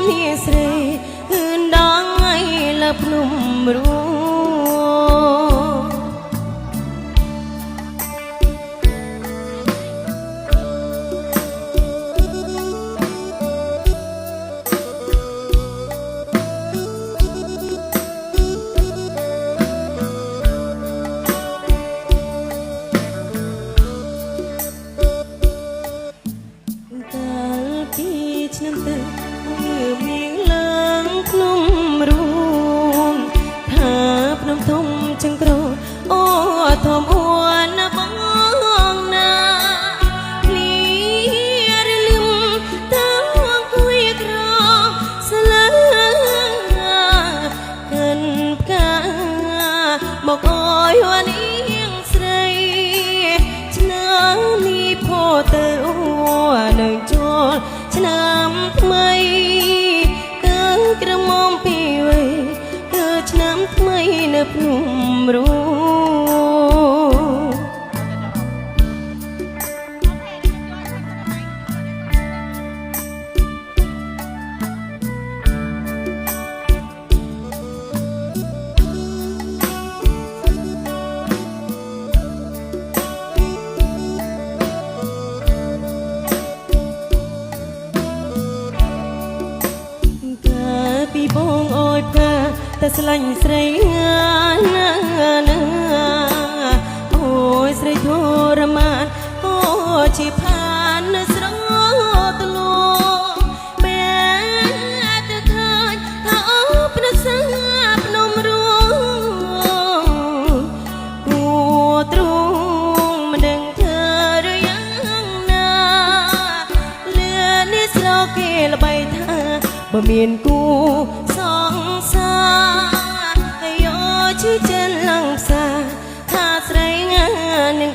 នេះស្រីគឺដងឲ្យលើភ្នំរួឆ្នាំទៅមានឡើងភ្នំរួមថាភ្នំធំចឹងក្រអូធំអួនណាបងណាភ្លីរលឹមតើអង្គុយក្រស្លាកិនផ្កាមកអើយវ៉ានាងស្រីឆ្នាំនេះផោទៅអូនឹងចូលឆ្នាំថ្មីគឺក្រមុំពីវ័យគឺឆ្នាំថ្មីនៅភ្នំរួពីបងអើយផ្កាតែស្លាញ់ស្រីណាណាអូយស្រីធរមានអូជាផាននៅស្រទលបែទៅឃើញថាអូប្រសាភ្នំរួមគួទ្រង់មិនដឹងធ្វើឬយ៉ាងណាលឿននេះស្រោគេល្បីថាបើមានគូសង្សារហើយយោឈឺចិនឡងផ្សាថាស្រីងានឹង